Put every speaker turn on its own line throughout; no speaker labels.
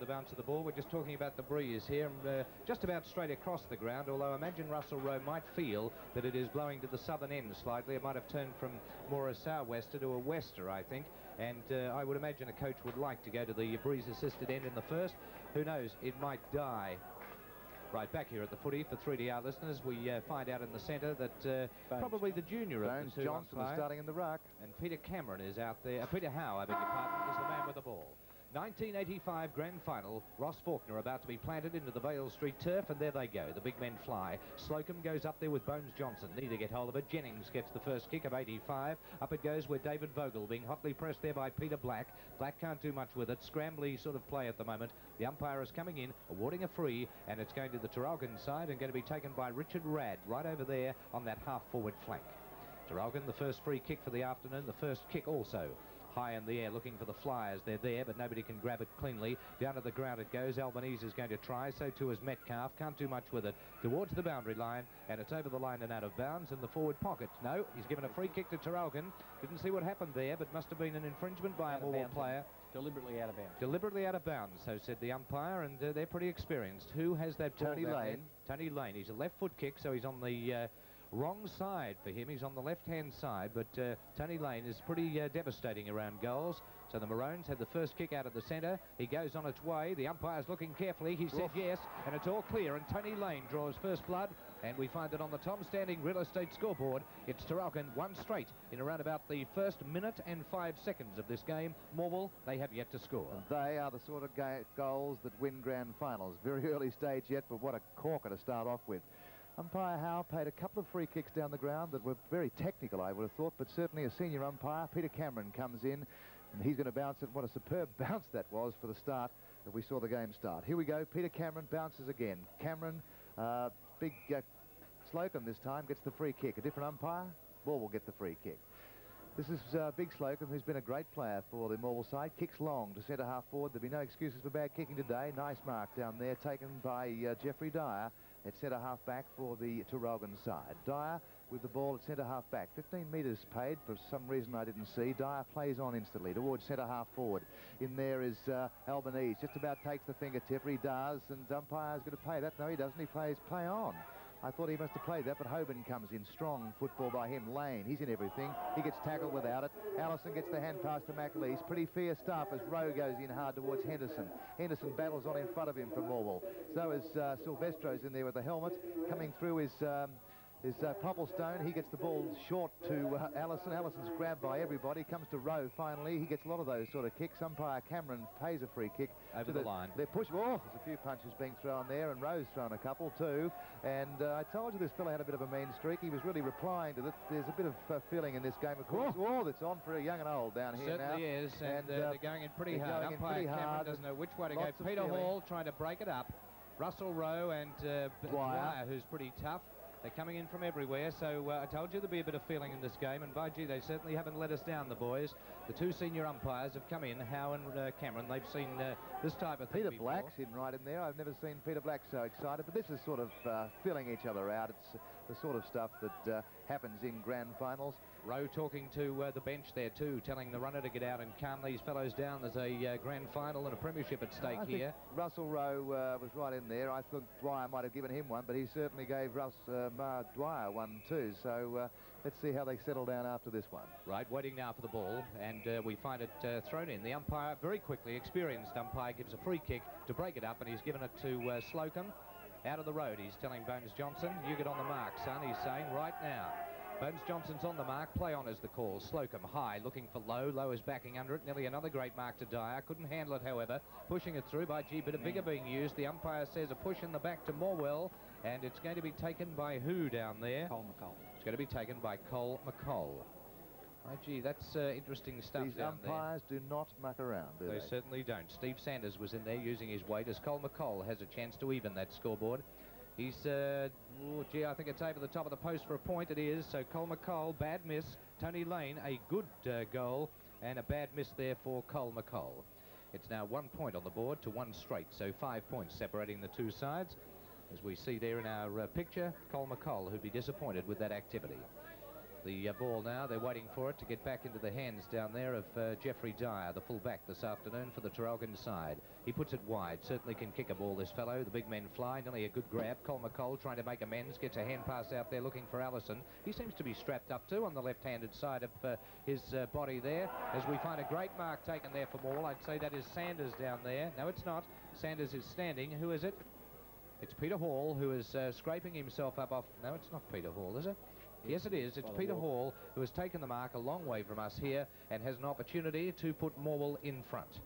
the bounce of the ball. We're just talking about the breeze here, and just about straight across the ground, although I imagine Russell Rowe might feel that it is blowing to the southern end slightly. It might have turned from more a sou'wester to a wester, I think, and I would imagine a coach would like to go to the breeze-assisted end in the first. Who knows, it might die. Right back here at the footy for 3DR listeners, we find out in the centre that probably the junior of the two
Johnson is starting in the ruck.
And Peter Cameron is out there. Peter Howe, I beg your pardon, is the man with the ball. 1985 grand final. Ross Faulkner about to be planted into the Vale Street turf, and there they go. The big men fly. Slocum goes up there with Bones Johnson. Neither get hold of it. Jennings gets the first kick of 85. Up it goes with David Vogel, being hotly pressed there by Peter Black. Black can't do much with it. Scrambly sort of play at the moment. The umpire is coming in, awarding a free, and it's going to the Traralgon side and going to be taken by Richard Radd right over there on that half-forward flank. Traralgon, the first free kick for the afternoon. The first kick also high in the air, looking for the Flyers. They're there, but nobody can grab it cleanly. Down to the ground it goes. Albanese is going to try, so too is Metcalf. Can't do much with it. Towards the boundary line, and it's over the line and out of bounds in the forward pocket. No, he's given a free kick to Traralgon. Didn't see what happened there, but must have been an infringement by a Morwell player.
Deliberately out of bounds.
Deliberately out of bounds, so said the umpire, and they're pretty experienced. Who has that ball?
Tony Lane.
Tony Lane. He's a left foot kick, so he's on the wrong side for him. He's on the left-hand side, but Tony Lane is pretty devastating around goals. So the Maroons had the first kick out of the centre. He goes on its way. The umpire's looking carefully. He said yes, and it's all clear, and Tony Lane draws first blood, and we find that on the Tom Standing Real Estate scoreboard, it's Traralgon 1 straight in around about the first minute and 5 seconds of this game. Morwell, they have yet to score.
They are the sort of goals that win grand finals. Very early stage yet, but what a corker to start off with. Umpire Howe paid a couple of free kicks down the ground that were very technical, I would have thought, but certainly a senior umpire, Peter Cameron, comes in, and he's going to bounce it. What a superb bounce that was for the start that we saw the game start. Here we go. Peter Cameron bounces again. Cameron, big Slocum this time, gets the free kick. A different umpire, Ball will get the free kick. This is Big Slocum, who's been a great player for the Morwell side. Kicks long to centre half forward. There'll be no excuses for bad kicking today. Nice mark down there, taken by Jeffrey Dyer at centre half back for the Traralgon side. Dyer with the ball at centre half back. 15 metres paid for some reason I didn't see. Dyer plays on instantly towards centre half forward. In there is Albanese. Just about takes the fingertip. He does, and umpire's going to pay that. No, he doesn't. He plays play on. I thought he must have played that, but Hoban comes in. Strong football by him. Lane, he's in everything. He gets tackled without it. Allison gets the hand pass to McLeese. Pretty fair stuff as Rowe goes in hard towards Henderson. Henderson battles on in front of him for Morwell. So is Silvestro's in there with the helmet. Coming through is Popplestone. He gets the ball short to Allison. Allison's grabbed by everybody. Comes to Rowe finally. He gets a lot of those sort of kicks. Umpire Cameron pays a free kick.
Over the line.
They're pushed off. There's a few punches being thrown there, and Rowe's thrown a couple too. And I told you this fella had a bit of a mean streak. He was really replying to that. There's a bit of feeling in this game, of course. Oh, that's on for a young and old down here now.
Certainly is, and they're going in pretty hard. Umpire Cameron doesn't know which way to go. Peter Hall trying to break it up. Russell Rowe and Dwyer, who's pretty tough. They're coming in from everywhere, so I told you there'd be a bit of feeling in this game, and by gee, they certainly haven't let us down, the boys. The two senior umpires have come in, Howe and Cameron. They've seen this type of thing
Peter
before.
Black's in right in there. I've never seen Peter Black so excited, but this is sort of filling each other out. It's the sort of stuff that happens in grand finals.
Rowe talking to the bench there too, telling the runner to get out and calm these fellows down. There's a grand final and a premiership at stake here.
Russell Rowe was right in there. I thought Dwyer might have given him one, but he certainly gave Dwyer one too. So let's see how they settle down after this one.
Right, waiting now for the ball, and we find it thrown in. The umpire, very quickly, experienced umpire, gives a free kick to break it up, and he's given it to Slocum. Out of the road, he's telling Bones Johnson, you get on the mark, son, he's saying, right now. Bones Johnson's on the mark. Play on is the call. Slocum high, looking for Lowe. Lowe is backing under it. Nearly another great mark to Dyer. Couldn't handle it, however. Pushing it through by G. Bit of vigor being used. The umpire says a push in the back to Morwell, and it's going to be taken by who down there?
Cole McColl.
It's going to be taken by Cole McColl. Oh, gee, that's interesting stuff.
These umpires do not muck around, do they?
They certainly don't. Steve Sanders was in there using his weight as Cole McColl has a chance to even that scoreboard. He's, I think it's over the top of the post for a point. It is. So Cole McColl, bad miss. Tony Lane, a good goal, and a bad miss there for Cole McColl. It's now 1 point on the board to 1 straight, so 5 points separating the two sides. As we see there in our picture, Cole McColl, who'd be disappointed with that activity. The ball now, they're waiting for it to get back into the hands down there of Jeffrey Dyer, the full-back this afternoon for the Traralgon side. He puts it wide, certainly can kick a ball, this fellow. The big men fly, nearly a good grab. Cole McColl trying to make amends, gets a hand pass out there looking for Allison. He seems to be strapped up too on the left-handed side of his body there, as we find a great mark taken there for Morwell. I'd say that is Sanders down there. No, it's not. Sanders is standing. Who is it? It's Peter Hall, who is scraping himself up off... No, it's not Peter Hall, is it? Yes, it is. It's Peter Hall, who has taken the mark a long way from us here and has an opportunity to put Morwell in front.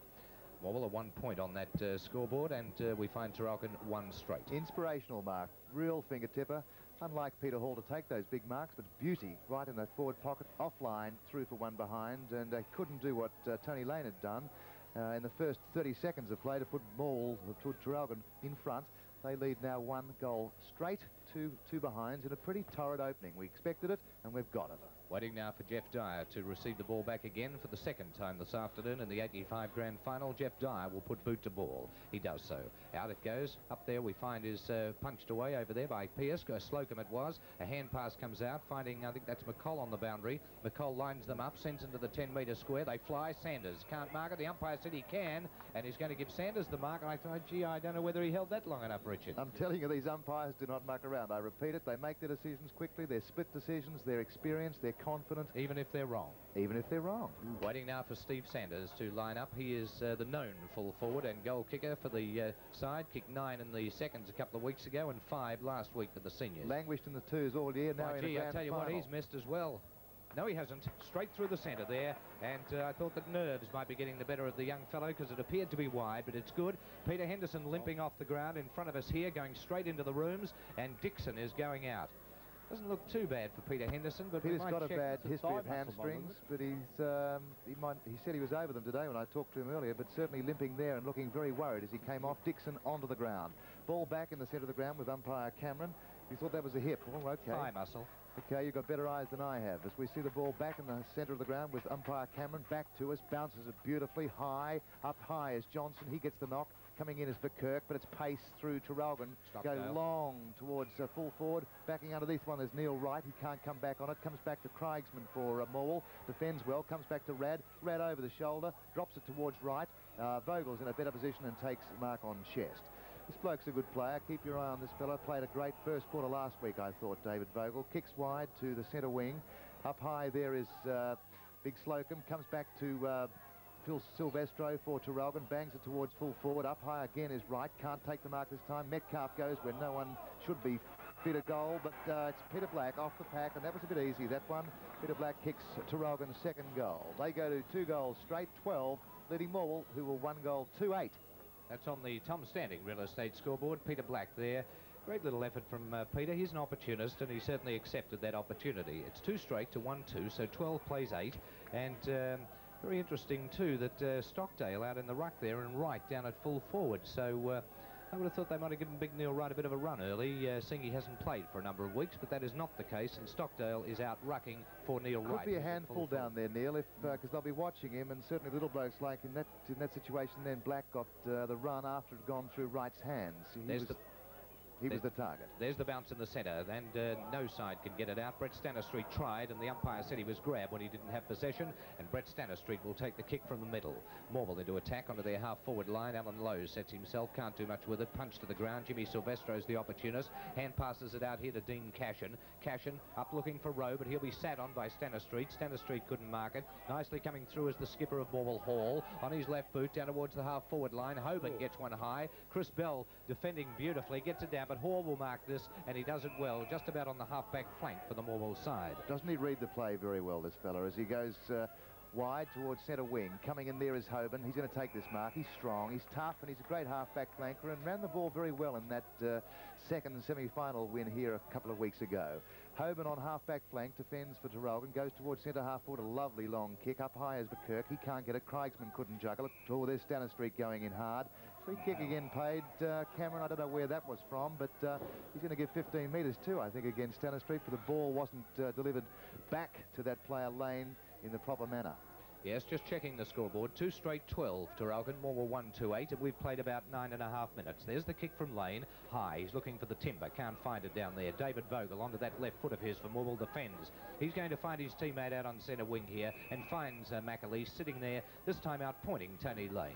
Morwell a 1 point on that scoreboard, and we find Traralgon 1 straight.
Inspirational mark, real fingertipper. Unlike Peter Hall to take those big marks, but beauty right in that forward pocket, offline, through for one behind, and couldn't do what Tony Lane had done in the first 30 seconds of play to put Morwell, to Traralgon in front. They lead now 1 goal straight to 2 behinds in a pretty torrid opening. We expected it, and we've got it.
Waiting now for Jeff Dyer to receive the ball back again for the second time this afternoon in the 85 grand final. Jeff Dyer will put boot to ball. He does so. Out it goes. Up there we find is punched away over there by Pierce. Slocum it was. A hand pass comes out, finding, I think that's McColl on the boundary. McColl lines them up, sends into the 10-metre square. They fly. Sanders can't mark it. The umpire said he can, and he's going to give Sanders the mark. And I thought, gee, I don't know whether he held that long enough, Richard.
I'm telling you, these umpires do not muck around. I repeat it. They make their decisions quickly. They're split decisions. They're experienced. They're confident.
Even if they're wrong.
Even if they're wrong.
Waiting now for Steve Sanders to line up. He is the known full forward and goal kicker for the side. Kicked 9 in the seconds a couple of weeks ago and 5 last week for the seniors.
Languished in the 2s all year. Now in a grand
I tell you
final.
what, he's missed as well. No, he hasn't. Straight through the centre there, and I thought that nerves might be getting the better of the young fellow because it appeared to be wide, but it's good. Peter Henderson limping off the ground in front of us here, going straight into the rooms, and Dixon is going out. Doesn't look too bad for Peter Henderson, but
Peter's got a bad history of hamstrings, but he said he was over them today when I talked to him earlier, but certainly limping there and looking very worried as he came off. Dixon onto the ground. Ball back in the centre of the ground with umpire Cameron. You thought that was a hip. Oh, okay.
Thigh muscle.
Okay, you've got better eyes than I have. As we see the ball back in the centre of the ground with umpire Cameron back to us, bounces it beautifully high. Up high is Johnson. He gets the knock. Coming in is Kirk, but it's pace through Traralgon. Go long towards full forward. Backing underneath one is Neil Wright. He can't come back on it. Comes back to Craigsman for Morwell. Defends well. Comes back to Rad. Rad over the shoulder. Drops it towards Wright. Vogel's in a better position and takes mark on chest. This bloke's a good player. Keep your eye on this fellow. Played a great first quarter last week, I thought, David Vogel. Kicks wide to the centre wing. Up high there is Big Slocum. Comes back to Phil Silvestro for Traralgon. Bangs it towards full forward. Up high again is Wright. Can't take the mark this time. Metcalf goes where no one should be. Peter goal, but it's Peter Black off the pack, and that was a bit easy, that one. Peter Black kicks Traralgon's second goal. They go to 2 goals straight, 12, leading Morwell, who were 1 goal, 2-8.
That's on the Tom Standing real estate scoreboard. Peter Black there. Great little effort from Peter. He's an opportunist, and he certainly accepted that opportunity. It's 2 straight to 1-2, so 12 plays 8. And very interesting, too, that Stockdale out in the ruck there and Wright down at full forward. So I would have thought they might have given Big Neil Wright a bit of a run early, seeing he hasn't played for a number of weeks, but that is not the case, and Stockdale is out rucking for Neil Wright.
Could be a handful down there, Neil, because they'll be watching him, and certainly little blokes like in that situation. Then Black got the run after it had gone through Wright's hands. He was the target.
There's the bounce in the centre, and no side can get it out. Brett Stanistreet tried, and the umpire said he was grabbed when he didn't have possession, and Brett Stanistreet will take the kick from the middle. Morwell into attack onto their half-forward line. Alan Lowe sets himself, can't do much with it. Punch to the ground. Jimmy Silvestro's the opportunist. Hand passes it out here to Dean Cashin. Cashin up looking for Rowe, but he'll be sat on by Stanistreet. Stanistreet couldn't mark it. Nicely coming through is the skipper of Morwell, Hall. On his left boot, down towards the half-forward line. Hoban gets one high. Chris Bell defending beautifully, gets it down, but Hall will mark this, and he does it well, just about on the half-back flank for the Morwell side.
Doesn't he read the play very well, this fella, as he goes wide towards centre wing. Coming in there is Hoban. He's going to take this mark. He's strong, he's tough, and he's a great half-back flanker, and ran the ball very well in that second semi-final win here a couple of weeks ago. Hoban on half-back flank, defends for Traralgon, goes towards centre half forward, a lovely long kick. Up high is Kirk. He can't get it. Craigsman couldn't juggle it. Oh, there's Stanistreet going in hard. Free kick again paid. Cameron, I don't know where that was from, but he's going to give 15 metres too, I think, against Stanistreet, for the ball wasn't delivered back to that player Lane in the proper manner.
Yes, just checking the scoreboard. 2 straight 12. Traralgon, Morwell 1-2-8, and we've played about 9.5 minutes. There's the kick from Lane. High. He's looking for the timber. Can't find it down there. David Vogel onto that left foot of his for Morwell defends. He's going to find his teammate out on centre wing here and finds McAleese sitting there, this time out pointing Tony Lane.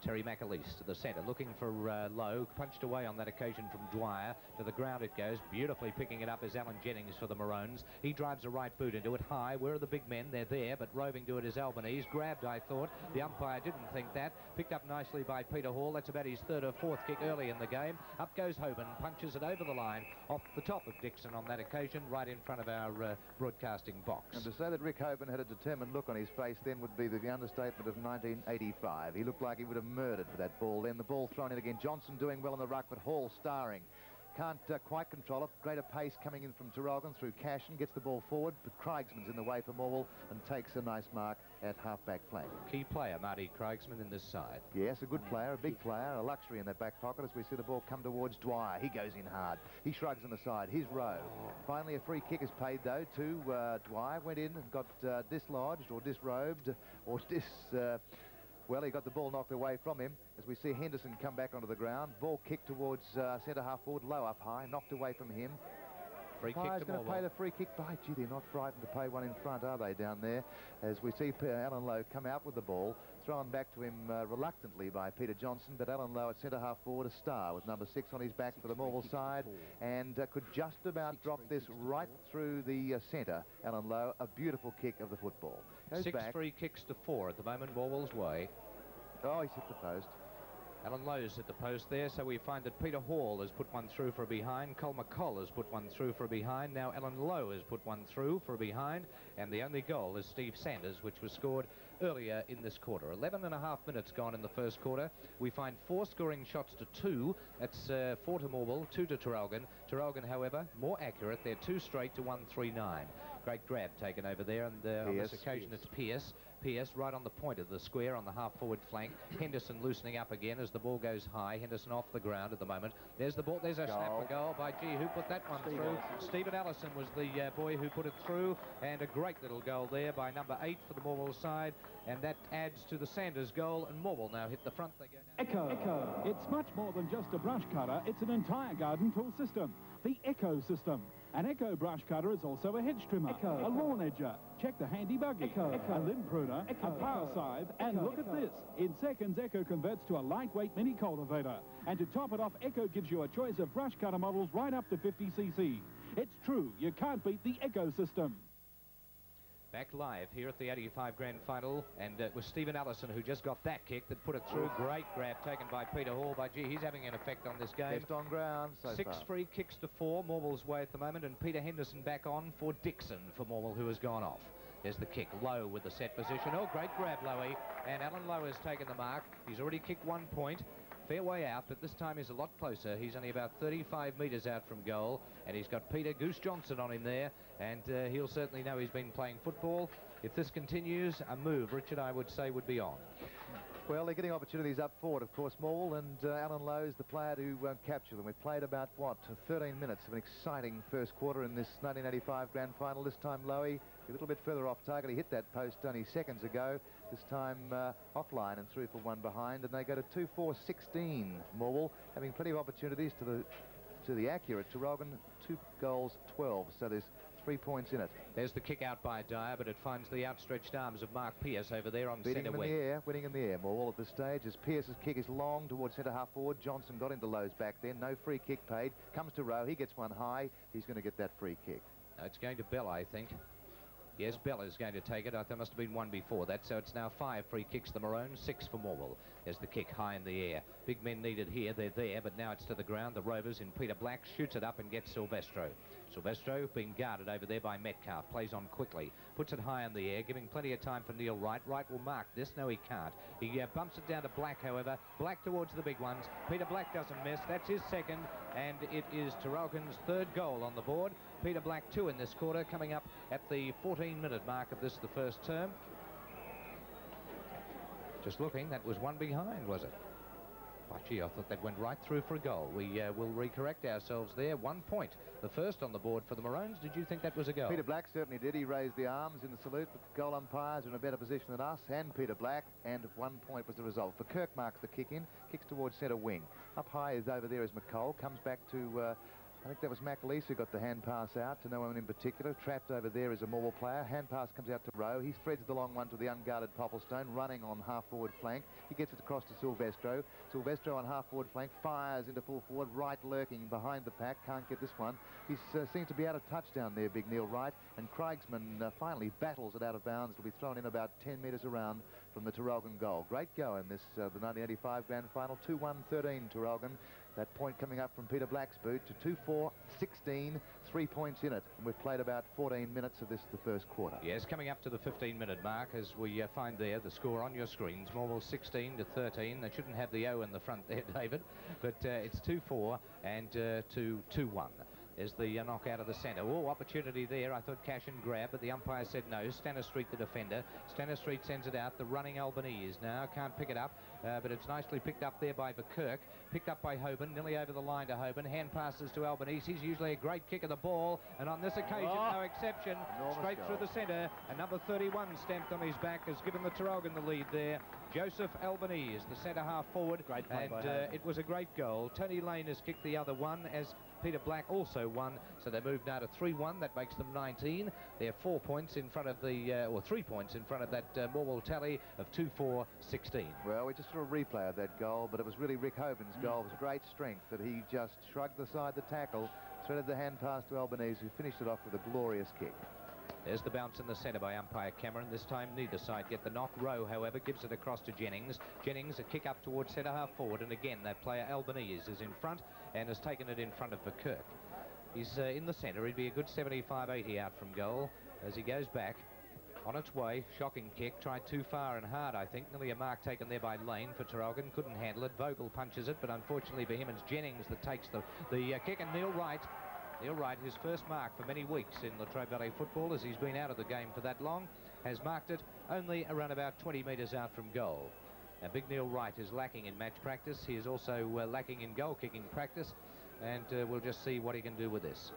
Terry McAleese to the centre, looking for Lowe, punched away on that occasion from Dwyer. To the ground it goes, beautifully picking it up is Alan Jennings for the Maroons. He drives a right boot into it, high. Where are the big men? They're there, but roving to it is Albanese. Grabbed, I thought. The umpire didn't think that. Picked up nicely by Peter Hall. That's about his third or fourth kick early in the game. Up goes Hoban, punches it over the line, off the top of Dixon on that occasion, right in front of our broadcasting box.
And to say that Rick Hoban had a determined look on his face then would be the understatement of 1985. He looked like he would have murdered for that ball. Then the ball thrown in again. Johnson doing well in the ruck, but Hall starring. Can't quite control it. Greater pace coming in from Traralgon through Cashin. Gets the ball forward, but Craigsman's in the way for Morwell and takes a nice mark at half-back flank.
Key player, Marty Craigsman, in this side.
Yes, a good player, a big player, a luxury in that back pocket as we see the ball come towards Dwyer. He goes in hard. He shrugs on the side. His row. Finally, a free kick is paid, though, to Dwyer. Went in and got dislodged or disrobed or well, he got the ball knocked away from him as we see Henderson come back onto the ground. Ball kicked towards centre half forward, low up high, knocked away from him.
Free kick to
going to pay the free kick. By gee, they're not frightened to pay one in front, are they, down there? As we see Alan Lowe come out with the ball, thrown back to him reluctantly by Peter Johnson, but Alan Lowe at centre half forward, a star with number 6 on his back for the Morwell side, and could just about drop this right through the centre. Alan Lowe, a beautiful kick of the football. Goes
6
back.
free kicks to 4 at the moment, Morwell's way.
Oh, he's hit the post.
Alan Lowe's at the post there, so we find that Peter Hall has put one through for a behind. Col McColl has put one through for a behind. Now Alan Lowe has put one through for a behind. And the only goal is Steve Sanders, which was scored earlier in this quarter. 11.5 minutes gone in the first quarter. We find 4 scoring shots to 2. That's 4 to Morwell, 2 to Traralgon. Traralgon, however, more accurate. They're 2 straight to 139. Great grab taken over there, and on this occasion it's Pearce. Pearce right on the point of the square on the half-forward flank. Henderson loosening up again as the ball goes high. Henderson off the ground at the moment. There's the ball. There's a snap for goal by who put that one through? Stephen Allison was the boy who put it through, and a great little goal there by number 8 for the Morwell side, and that adds to the Sanders goal, and Morwell now hit the front. They go now.
Echo. It's much more than just a brush cutter. It's an entire garden tool system. The Echo system. An Echo brush cutter is also a hedge trimmer, a lawn edger. Check the handy buggy, a limb pruner, a power scythe, and look at this. In seconds, Echo converts to a lightweight mini cultivator. And to top it off, Echo gives you a choice of brush cutter models right up to 50cc. It's true, you can't beat the Echo system.
Back live here at the 85 Grand Final, and it was Stephen Allison who just got that kick that put it through. Great grab taken by Peter Hall. By he's having an effect on this game.
Left on ground so
6
far.
free kicks to 4, Morwell's way at the moment, and Peter Henderson back on for Dixon for Morwell, who has gone off. There's the kick, Lowe with the set position. Oh, great grab, Lowe, and Alan Lowe has taken the mark. He's already kicked 1 point. Fair way out, but this time he's a lot closer. He's only about 35 metres out from goal, and he's got Peter Goose Johnson on him there, and he'll certainly know he's been playing football. If this continues, a move, Richard, I would say, would be on.
Well, they're getting opportunities up forward, of course, Morwell, and Alan Lowe's the player to capture them. We've played about, 13 minutes of an exciting first quarter in this 1985 Grand Final. This time, Lowe, a little bit further off target. He hit that post only seconds ago. This time, offline and through for 1 behind, and they go to 2-4-16. Morwell having plenty of opportunities to the accurate Traralgon, 2 goals, 12. So there's 3 points in it.
There's the kick out by Dyer, but it finds the outstretched arms of Mark Pearce over there on centre wing.
Winning in the air, Morwell at this stage as Pearce's kick is long towards centre half forward. Johnson got into Lowe's back then. No free kick paid. Comes to Rowe. He gets one high. He's going to get that free kick.
No, it's going to Bell, I think. Yes, Bella's going to take it. There must have been 1 before that, so it's now 5 free kicks to Maroons, 6 for Morwell. There's the kick high in the air. Big men needed here. They're there, but now it's to the ground. The Rovers in Peter Black shoots it up and gets Silvestro. Silvestro being guarded over there by Metcalf. Plays on quickly. Puts it high in the air, giving plenty of time for Neil Wright. Wright will mark this. No, he can't. He bumps it down to Black, however. Black towards the big ones. Peter Black doesn't miss. That's his second, and it is Traralgon's 3rd goal on the board. Peter Black 2 in this quarter, coming up at the 14-minute mark of this, the first term. Just looking, that was 1 behind, was it? Oh, gee, I thought that went right through for a goal. We will recorrect ourselves there. 1 point. The first on the board for the Maroons. Did you think that was a goal?
Peter Black certainly did. He raised the arms in the salute, but the goal umpires are in a better position than us and Peter Black, and 1 point was the result. For Kirk marks the kick in, kicks towards centre wing. Up high is over there is McColl, comes back to... I think that was McAleese who got the hand pass out to no one in particular. Trapped over there is a Morwell player. Hand pass comes out to Rowe. He threads the long one to the unguarded Popplestone, running on half-forward flank. He gets it across to Silvestro. Silvestro on half-forward flank fires into full forward, right lurking behind the pack. Can't get this one. He seems to be out of touch down there, Big Neil Wright. And Craigsman finally battles it out of bounds. It'll be thrown in about 10 metres around from the Traralgon goal. Great go in this, the 1985 Grand Final. 2-1-13 Traralgon. That point coming up from Peter Black's boot to 2-4-16, 3 points in it. And we've played about 14 minutes of this, the first quarter.
Yes, coming up to the 15-minute mark as we find there the score on your screens. Morwell 16-13. They shouldn't have the O in the front there, David, but it's 2-4 and 2-1. There's the knock out of the centre. Oh, opportunity there. I thought cash and grab, but the umpire said no. Stanistreet, the defender. Stanistreet sends it out. The running Albanese now can't pick it up, but it's nicely picked up there by Verkerk. Picked up by Hoban, nearly over the line to Hoban. Hand passes to Albanese. He's usually a great kick of the ball, and on this occasion, no exception. Straight
goal
through the centre. And number 31 stamped on his back has given the Traralgon the lead there. Joseph Albanese, the centre half forward.
Great play by
and it was a great goal. Tony Lane has kicked the other one, as Peter Black also won, so they move now to 3-1. That makes them 19. They're 4 points in front of the, or 3 points in front of that Morwell tally of 2-4-16.
Well, we just saw a replay of that goal, but it was really Rick Hoban's goal. It was great strength that he just shrugged aside the tackle, threaded the hand pass to Albanese, who finished it off with a glorious kick.
There's the bounce in the centre by umpire Cameron. This time neither side get the knock. Rowe, however, gives it across to Jennings. Jennings a kick up towards centre half forward, and again that player Albanese is in front and has taken it in front of Verkerk. He's in the centre. He'd be a good 75-80 out from goal as he goes back. On its way, shocking kick, tried too far and hard, I think. Nearly a mark taken there by Lane for Traralgon. Couldn't handle it. Vogel punches it, but unfortunately for him, it's Jennings that takes the kick, and Neil Wright, his first mark for many weeks in Latrobe Valley football, as he's been out of the game for that long, has marked it only around about 20 metres out from goal. Now, Big Neil Wright is lacking in match practice. He is also lacking in goal-kicking practice, and we'll just see what he can do with this.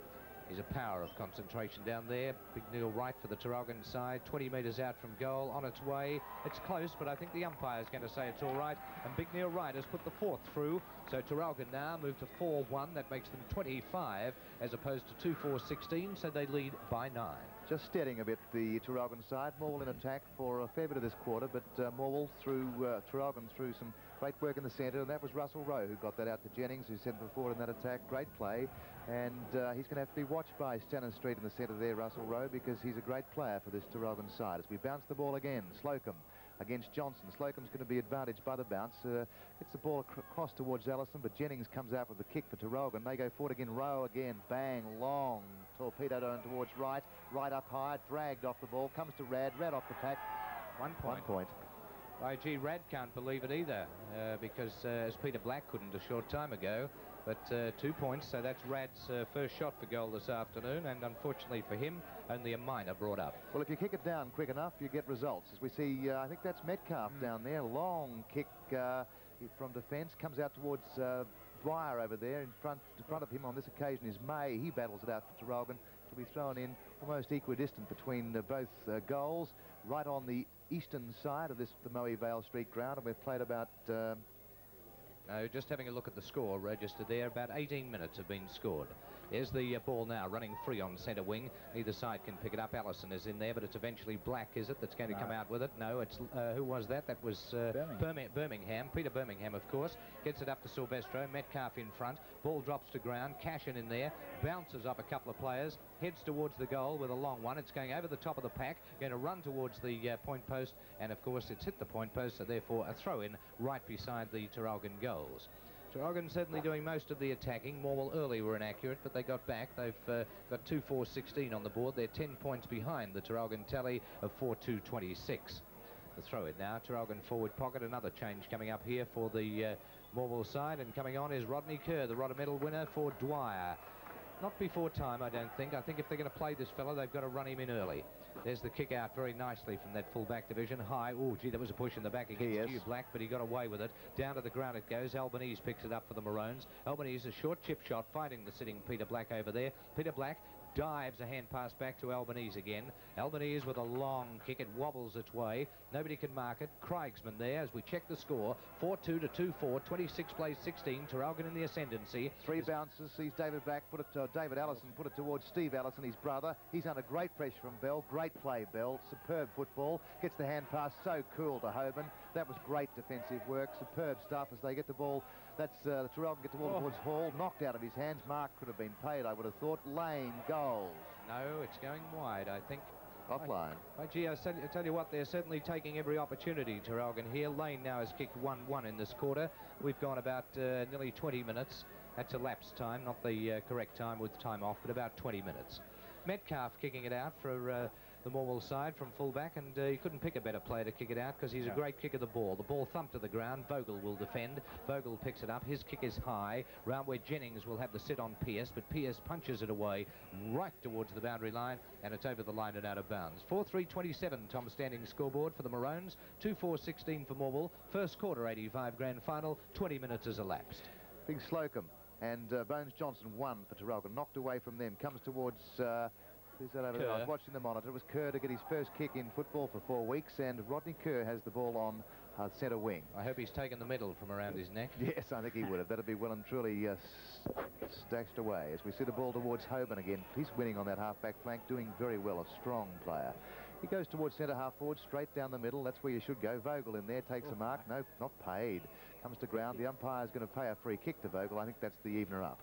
He's a power of concentration down there. Big Neil Wright for the Traralgon side, 20 metres out from goal, on its way. It's close, but I think the umpire is going to say it's all right. And Big Neil Wright has put the fourth through. So Traralgon now move to 4-1. That makes them 25 as opposed to 2-4-16. So they lead by 9.
Just steadying a bit the Traralgon side. Morwell in attack for a fair bit of this quarter, but Morwell through Traralgon through some great work in the centre, and that was Russell Rowe who got that out to Jennings, who sent forward in that attack. Great play, and he's going to have to be watched by Stanistreet in the centre there, Russell Rowe, because he's a great player for this Traralgon side. As we bounce the ball again, Slocum against Johnson. Slocum's going to be advantaged by the bounce. Gets the ball across towards Allison, but Jennings comes out with the kick for Traralgon. They go forward again. Rowe again. Bang. Long. Torpedoed on towards Wright. Right up high. Dragged off the ball. Comes to Rad. Rad off the pack.
1 point.
1 point.
Why, gee, Rad can't believe it either, because as Peter Black couldn't a short time ago. But 2 points, so that's Rad's first shot for goal this afternoon, and unfortunately for him, only a minor brought up.
Well, if you kick it down quick enough, you get results. As we see, I think that's Metcalf down there. Long kick from defence, comes out towards Dwyer over there. In front of him on this occasion is May. He battles it out for Traralgon. It'll be thrown in almost equidistant between both goals, right on the eastern side of the Moe Vale Street ground, and we've played about...
No, just having a look at the score registered there, about 18 minutes have been scored. There's the ball now running free on centre wing. Either side can pick it up. Allison is in there, but it's eventually Black, is it, that's going to come out with it? No, it's who was that? That was Birmingham. Peter Birmingham, of course. Gets it up to Silvestro. Metcalf in front. Ball drops to ground. Cashin in there. Bounces up a couple of players. Heads towards the goal with a long one. It's going over the top of the pack. Going to run towards the point post. And, of course, it's hit the point post, so therefore a throw-in right beside the Traralgon goals. Traralgon certainly doing most of the attacking. Morwell early were inaccurate, but they got back. They've got 2-4-16 on the board. They're 10 points behind the Traralgon tally of 4-2-26. The throw it now. Traralgon forward pocket. Another change coming up here for the Morwell side. And coming on is Rodney Kerr, the Rhoda Medal winner for Dwyer. Not before time, I don't think. I think if they're going to play this fella, they've got to run him in early. There's the kick out very nicely from that full-back division. High. Oh, gee, that was a push in the back against Hugh Black, but he got away with it. Down to the ground it goes. Albanese picks it up for the Maroons. Albanese, a short chip shot, fighting the sitting Peter Black over there. Peter Black dives a hand pass back to Albanese again. Albanese with a long kick. It wobbles its way. Nobody can mark it. Craigsman there as we check the score. 4-2 to 2-4. 26 plays 16. Traralgon in the ascendancy.
Three bounces. Sees David Allison put it towards Steve Allison, his brother. He's under great pressure from Bell. Great play, Bell. Superb football. Gets the hand pass. So cool to Hoban. That was great defensive work. Superb stuff as they get the ball. That's Traralgon get the ball towards Hall. Knocked out of his hands. Mark could have been paid, I would have thought. Lane goals.
No, it's going wide, I think.
Offline.
Gee, I tell you what, they're certainly taking every opportunity, Traralgon here. Lane now has kicked 1-1 in this quarter. We've gone about nearly 20 minutes. That's elapsed time, not the correct time with time off, but about 20 minutes. Metcalf kicking it out for the Morwell side from fullback, and he couldn't pick a better player to kick it out because he's a great kick of the ball. The ball thumped to the ground. Vogel will defend. Vogel picks it up. His kick is high. Round where Jennings will have the sit on Pearce, but Pearce punches it away right towards the boundary line, and it's over the line and out of bounds. 4-3-27, Tom standing scoreboard for the Maroons. 2-4-16 for Morwell. First quarter 85 grand final. 20 minutes has elapsed.
Big Slocum and Bones Johnson won for Traralgon. Knocked away from them. Comes towards... who's that over there? I was watching the monitor. It was Kerr to get his first kick in football for 4 weeks, and Rodney Kerr has the ball on centre wing.
I hope he's taken the medal from around his neck.
Yes, I think he would have. That'd be well and truly stashed away. As we see the ball towards Hoban again. He's winning on that half-back flank, doing very well, a strong player. He goes towards centre half forward, straight down the middle. That's where you should go. Vogel in there, takes a mark. No, not paid. Comes to ground. The umpire's going to pay a free kick to Vogel. I think that's the evener up.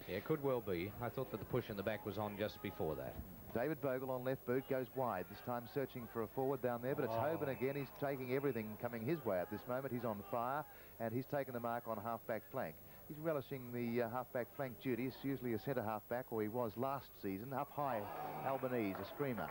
Yeah, could well be. I thought that the push in the back was on just before that.
David Vogel on left boot goes wide, this time searching for a forward down there, but it's Hoban again. He's taking everything coming his way at this moment. He's on fire, and he's taken the mark on half-back flank. He's relishing the half-back flank duties, usually a centre half-back, or he was last season. Up high, Albanese, a screamer.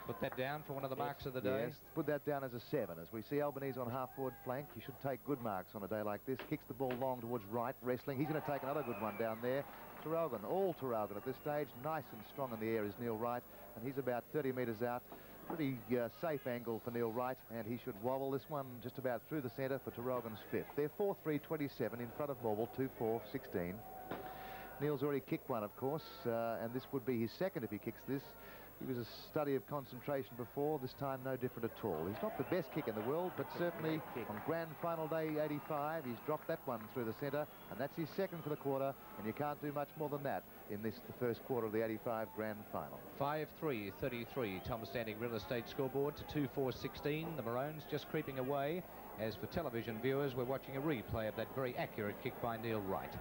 Put that down for one of the marks of the day.
Yes, put that down as a 7. As we see Albanese on half-forward flank, he should take good marks on a day like this. Kicks the ball long towards right, wrestling. He's going to take another good one down there. Traralgon, all Traralgon at this stage, nice and strong in the air is Neil Wright, and he's about 30 metres out. Pretty safe angle for Neil Wright, and he should wobble this one just about through the centre for Traralgon's 5th. They're 4-3-27 in front of Morwell, 2-4-16. Neil's already kicked one, of course, and this would be his second if he kicks this. He was a study of concentration before, this time no different at all. He's not the best kick in the world, but certainly on grand final day 85, he's dropped that one through the centre, and that's his second for the quarter, and you can't do much more than that in the first quarter of the 85 grand final.
5-3-33, Tom standing real estate scoreboard to 2-4-16. The Maroons just creeping away. As for television viewers, we're watching a replay of that very accurate kick by Neil Wright.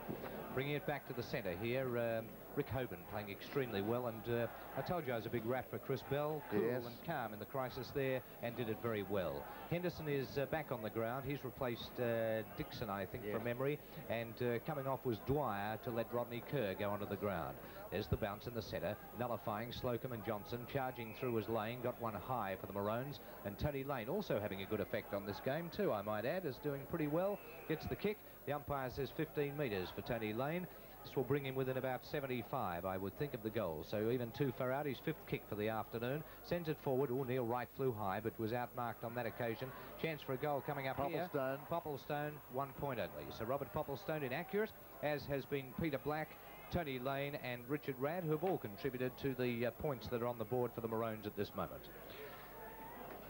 Bringing it back to the centre here, Rick Hoban playing extremely well, and I told you I was a big rat for Chris Bell, cool and calm in the crisis there, and did it very well. Henderson is back on the ground. He's replaced Dixon, I think, from memory, and coming off was Dwyer to let Rodney Kerr go onto the ground. There's the bounce in the centre, nullifying Slocum and Johnson, charging through as Lane, got one high for the Maroons, and Tony Lane also having a good effect on this game too, I might add, is doing pretty well. Gets the kick. The umpire says 15 metres for Tony Lane. This will bring him within about 75, I would think, of the goal. So even too far out. His 5th kick for the afternoon. Sends it forward. Oh, Neil Wright flew high, but was outmarked on that occasion. Chance for a goal coming up here. Popplestone, 1 point only. So Robert Popplestone inaccurate, as has been Peter Black, Tony Lane and Richard Radd, who have all contributed to the points that are on the board for the Maroons at this moment.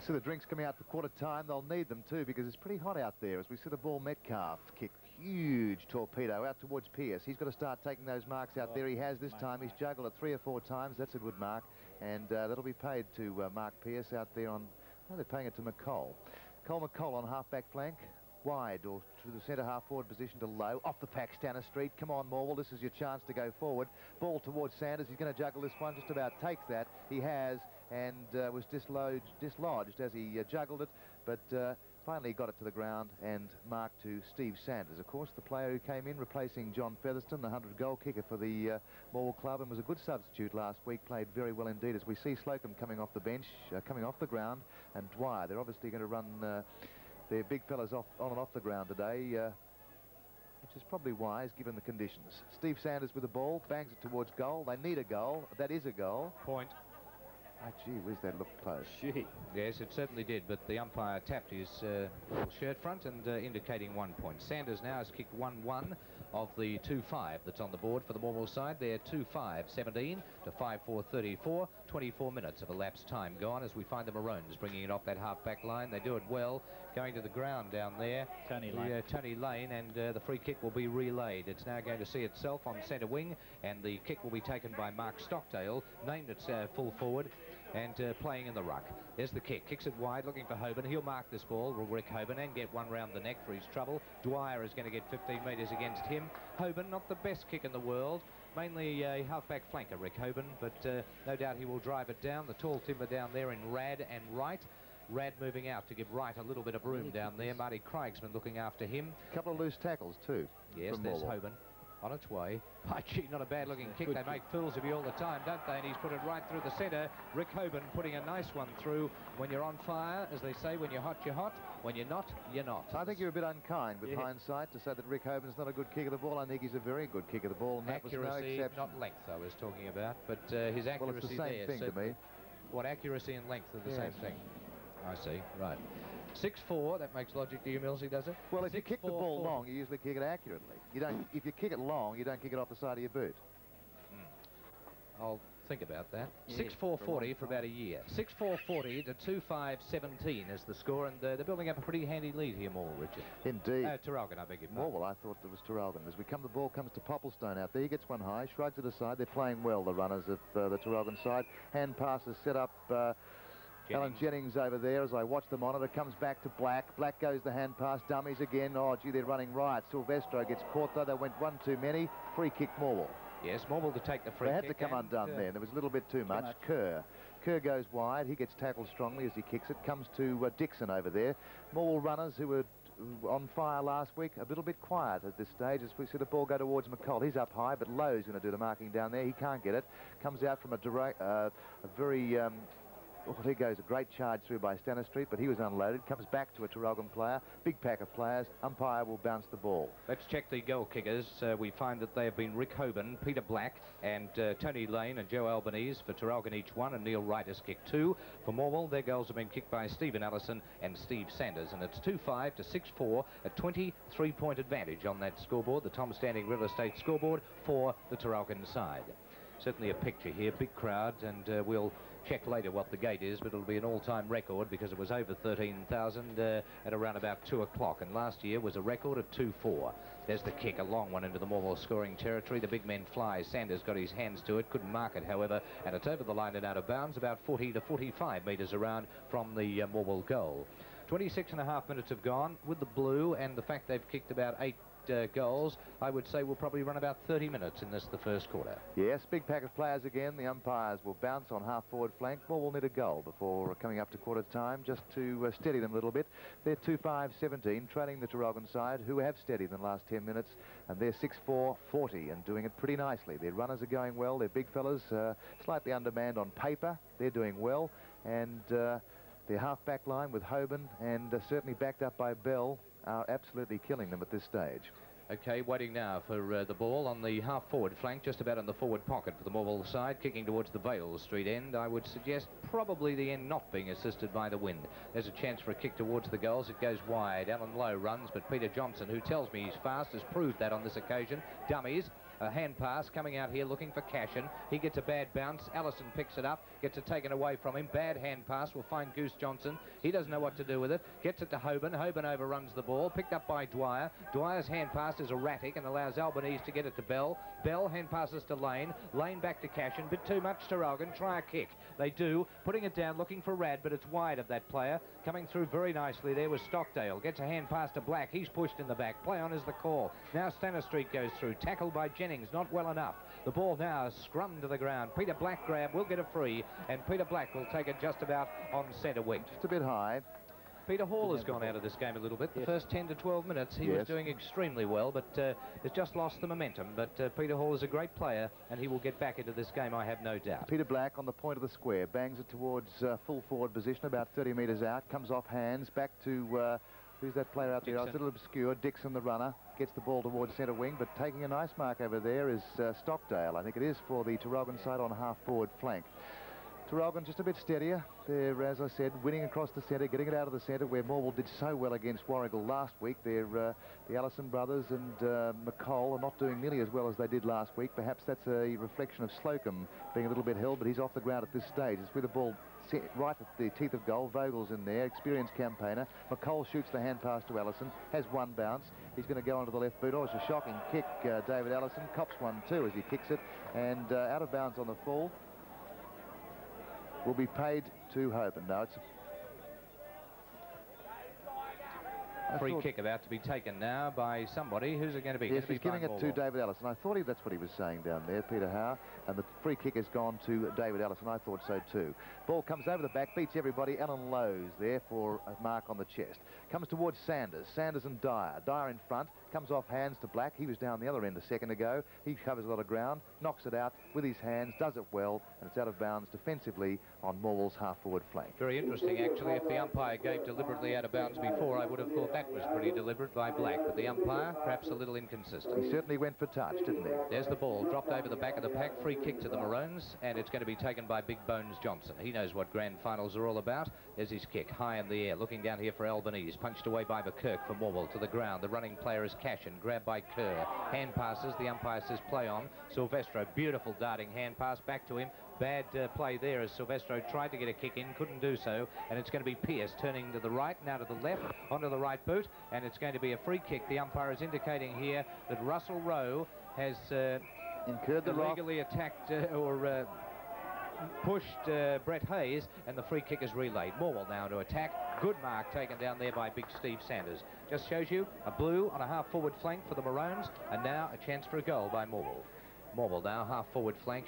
So the drinks coming out for quarter time. They'll need them too, because it's pretty hot out there. As we see the ball, Metcalf kick, huge torpedo out towards Pearce. He's got to start taking those marks out there. He has this time. He's juggled it 3 or 4 times. That's a good mark, and that'll be paid to Mark Pearce out there on... Oh, they're paying it to McColl. Cole McColl on half-back flank. Wide or to the centre half forward position to low. Off the pack, Stanner Street. Come on, Morwell. This is your chance to go forward. Ball towards Sanders. He's going to juggle this one. Just about takes that. He has, and was dislodged as he juggled it. But finally got it to the ground and marked to Steve Sanders. Of course, the player who came in replacing John Featherstone, the 100-goal kicker for the Morwell club, and was a good substitute last week. Played very well indeed. As we see Slocum coming off the bench, coming off the ground, and Dwyer. They're obviously going to run... their big fellas on and off the ground today. which is probably wise given the conditions. Steve Sanders with the ball, bangs it towards goal. They need a goal. That is a goal.
Point.
Oh, gee whiz, that looked close.
Gee.
Yes, it certainly did, but the umpire tapped his little shirt front and indicating 1 point. Sanders now has kicked 1-1 of the 2-5 that's on the board for the Morwell side. They're 2-5-17 to 5-4-34. 24 minutes of elapsed time gone as we find the Maroons bringing it off that half-back line. They do it well, going to the ground down there.
Tony Lane.
Tony Lane, and the free kick will be relayed. It's now going to see itself on centre wing, and the kick will be taken by Mark Stockdale, named at full forward, and playing in the ruck. There's the kick. Kicks it wide, looking for Hoban. He'll mark this ball, Rick Hoban, and get one round the neck for his trouble. Dwyer is going to get 15 metres against him. Hoban, not the best kick in the world. Mainly a half-back flanker, Rick Hoban, but no doubt he will drive it down. The tall timber down there in Rad and Wright. Rad moving out to give Wright a little bit of room down there. Marty Craigsman looking after him.
A couple of loose tackles, too.
Yes, there's Hoban on its way. My gee, not a bad-looking kick. They make fools of you all the time, don't they? And he's put it right through the centre. Rick Hoban putting a nice one through. When you're on fire, as they say, when you're hot, you're hot. When you're not, you're not.
I think you're a bit unkind with hindsight to say that Rick Hoban's not a good kick of the ball. I think he's a very good kick of the ball, and that was no exception.
Not length I was talking about, but his accuracy.
Well, it's the same thing to me.
What, accuracy and length are the same thing? I see, right. 6-4, that makes logic to you, Millsy, does it?
Well, if you kick the ball long, you usually kick it accurately. You don't. If you kick it long, you don't kick it off the side of your boot.
I'll think about that. 6-4-40 for about a year. 6-4-40 to 2-5-17 is the score, and they're building up a pretty handy lead here, Morwell, Richard.
Indeed.
Traralgon, I beg your pardon.
Morwell, I thought it was Traralgon. As we come, the ball comes to Popplestone out there. He gets one high, shrugs it aside. They're playing well, the runners of the Traralgon side. Hand passes set up. Alan Jennings over there as I watch the monitor, comes back to Black. Black goes the hand pass, dummies again. Oh, gee, they're running riot. Silvestro gets caught, though. They went one too many. Free kick, Morwell.
Yes, Morwell to take the free kick.
They had to come undone there. There was a little bit too much. Kerr goes wide. He gets tackled strongly as he kicks it. Comes to Dixon over there. Morwell runners who were on fire last week, a little bit quiet at this stage as we see the ball go towards McCall. He's up high, but Lowe's going to do the marking down there. He can't get it. Comes out from a very... well, here goes a great charge through by Stanistreet, but he was unloaded. Comes back to a Traralgon player. Big pack of players. Umpire will bounce the ball.
Let's check the goal kickers. We find that they have been Rick Hoban, Peter Black, and Tony Lane and Joe Albanese for Traralgon each one, and Neil Wright has kicked 2. For Morwell, their goals have been kicked by Stephen Allison and Steve Sanders, and it's 2-5 to 6-4, a 23-point advantage on that scoreboard, the Tom Standing Real Estate scoreboard for the Traralgon side. Certainly a picture here, big crowd, and we'll check later what the gate is, but it'll be an all-time record because it was over 13,000 at around about 2 o'clock, and last year was a record of 2-4. There's the kick, a long one into the Morwell scoring territory. The big men fly. Sanders got his hands to it, couldn't mark it, however, and it's over the line and out of bounds, about 40 to 45 metres around from the Morwell goal. 26.5 minutes have gone with the blue, and the fact they've kicked about 8 goals, I would say we'll probably run about 30 minutes in the first quarter.
Yes, big pack of players again. The umpires will bounce on half-forward flank. Morwell need a goal before coming up to quarter time, just to steady them a little bit. They're 2-5-17, trailing the Traralgon side, who have steadied in the last 10 minutes, and they're 6-4-40 and doing it pretty nicely. Their runners are going well. They're big fellas, slightly undermanned on paper. They're doing well, and their half-back line with Hoban and certainly backed up by Bell are absolutely killing them at this stage.
Okay, waiting now for the ball on the half-forward flank, just about in the forward pocket for the Morwell side, kicking towards the Vale Street end. I would suggest probably the end not being assisted by the wind. There's a chance for a kick towards the goals. It goes wide. Alan Lowe runs, but Peter Johnson, who tells me he's fast, has proved that on this occasion. Dummies. A hand pass coming out here looking for Cashin. He gets a bad bounce. Allison picks it up, gets it taken away from him. Bad hand pass. We'll find Goose Johnson. He doesn't know what to do with it. Gets it to Hoban. Hoban overruns the ball. Picked up by Dwyer. Dwyer's hand pass is erratic and allows Albanese to get it to Bell. Bell hand passes to Lane. Lane back to Cashin. Bit too much to Traralgon. Try a kick. They do. Putting it down, looking for Rad, but it's wide of that player. Coming through very nicely there was Stockdale. Gets a hand pass to Black. He's pushed in the back. Play on is the call. Now Stanistreet goes through. Tackled by Jennings. Not well enough. The ball now is scrummed to the ground. Peter Black grab, will get a free, and Peter Black will take it just about on centre wing.
Just a bit high.
Peter Hall has gone out of this game a little bit. The first 10 to 12 minutes, he was doing extremely well, but has just lost the momentum. But Peter Hall is a great player, and he will get back into this game, I have no doubt.
Peter Black on the point of the square, bangs it towards full forward position, about 30 metres out, comes off hands, back to Who's that player out there? Oh, it's a little obscure. Dixon, the runner, gets the ball towards centre wing, but taking a nice mark over there is Stockdale. I think it is for the Traralgon side on half-forward flank. Traralgon just a bit steadier. They're, as I said, winning across the centre, getting it out of the centre, where Morwell did so well against Warrigal last week. They're, the Allison brothers and McColl are not doing nearly as well as they did last week. Perhaps that's a reflection of Slocum being a little bit held, but he's off the ground at this stage. It's with the ball right at the teeth of goal. Vogel's in there, experienced campaigner. McColl shoots the hand pass to Allison, has one bounce. He's going to go onto the left boot. Oh, it's a shocking kick, David Allison. Cops one too as he kicks it, and out of bounds on the full. Will be paid to Hoban. No, it's
a free kick about to be taken now by somebody. Who's it going to be?
Yes, he's giving it to David Allison. I thought that's what he was saying down there, Peter Howe. And the free kick has gone to David Allison. I thought so too. Ball comes over the back, beats everybody. Alan Lowe's there for a mark on the chest. Comes towards Sanders. Sanders and Dyer. Dyer in front. Comes off hands to Black. He was down the other end a second ago. He covers a lot of ground. Knocks it out with his hands. Does it well. And it's out of bounds defensively on Morwell's half-forward flank.
Very interesting, actually. If the umpire gave deliberately out of bounds before, I would have thought that was pretty deliberate by Black. But the umpire, perhaps a little inconsistent.
He certainly went for touch, didn't he?
There's the ball. Dropped over the back of the pack. Free kick to the Maroons. And it's going to be taken by Big Bones Johnson. He knows what grand finals are all about. There's his kick. High in the air. Looking down here for Albanese. Punched away by McKirk for Morwell to the ground. The running player is Cashin. Grabbed by Kerr. Hand passes. The umpire says play on. Silvestro. Beautiful darting hand pass back to him. Bad play there as Silvestro tried to get a kick in, couldn't do so, and it's going to be Pearce turning to the right, now to the left, onto the right boot, and it's going to be a free kick. The umpire is indicating here that Russell Rowe has
incurred the
illegally attacked or pushed Brett Hayes, and the free kick is relayed. Morwell now to attack. Good mark taken down there by Big Steve Sanders. Just shows you a blue on a half-forward flank for the Maroons, and now a chance for a goal by Morwell. Morwell now half-forward flank.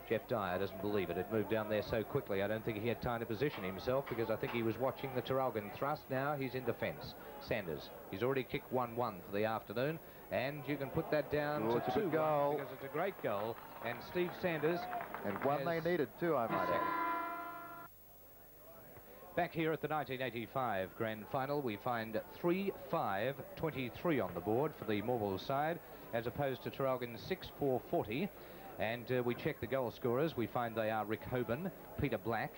Jeff Dyer doesn't believe it. It moved down there so quickly. I don't think he had time to position himself because I think he was watching the Traralgon thrust. Now he's in defence. Sanders. He's already kicked 1-1 for the afternoon, and you can put that down to 2-1 because it's a great goal. And Steve Sanders.
And one they needed too, I might add.
Back here at the 1985 Grand Final, we find 3-5-23 on the board for the Morwell side, as opposed to Traralgon 6-4-40. And we check the goal scorers. We find they are Rick Hoban, Peter Black,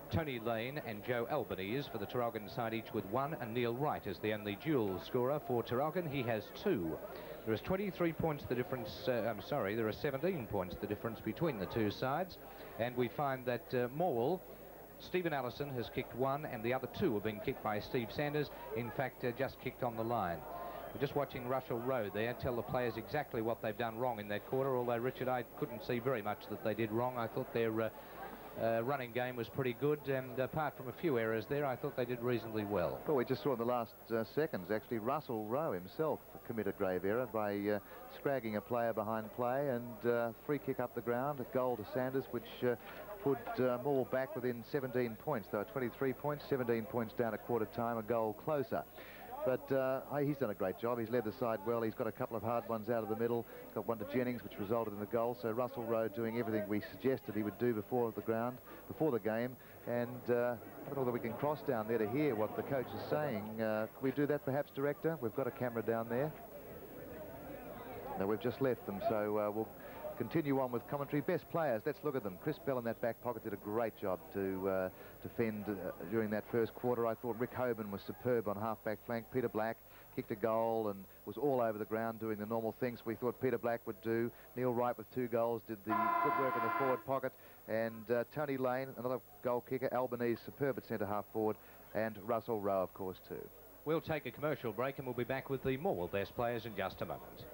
Tony Lane and Joe Albanese for the Traralgon side, each with 1, and Neil Wright is the only dual scorer for Traralgon. He has 2. There is 23 points the difference, there are 17 points the difference between the two sides. And we find that Morwell, Stephen Allison has kicked 1, and the other 2 have been kicked by Steve Sanders. In fact, just kicked on the line. We're just watching Russell Rowe there tell the players exactly what they've done wrong in that quarter, although, Richard, I couldn't see very much that they did wrong. I thought their running game was pretty good, and apart from a few errors there, I thought they did reasonably well.
Well, we just saw in the last seconds, actually, Russell Rowe himself committed a grave error by scragging a player behind play, and free kick up the ground, a goal to Sanders, which put Morwell back within 17 points. They were 23 points, 17 points down at quarter time, a goal closer. But he's done a great job. He's led the side well. He's got a couple of hard ones out of the middle. Got one to Jennings, which resulted in the goal. So Russell Rowe doing everything we suggested he would do before the game. And I don't know whether we can cross down there to hear what the coach is saying. Can we do that, perhaps, Director? We've got a camera down there. No, we've just left them, so we'll continue on with commentary. Best players, let's look at them. Chris Bell in that back pocket did a great job to defend during that first quarter. I thought Rick Hoban was superb on half-back flank. Peter Black kicked a goal and was all over the ground doing the normal things we thought Peter Black would do. Neil Wright with 2 goals did the good work in the forward pocket. And Tony Lane, another goal kicker. Albanese, superb at centre-half forward. And Russell Rowe, of course, too.
We'll take a commercial break and we'll be back with the Morwell best players in just a moment.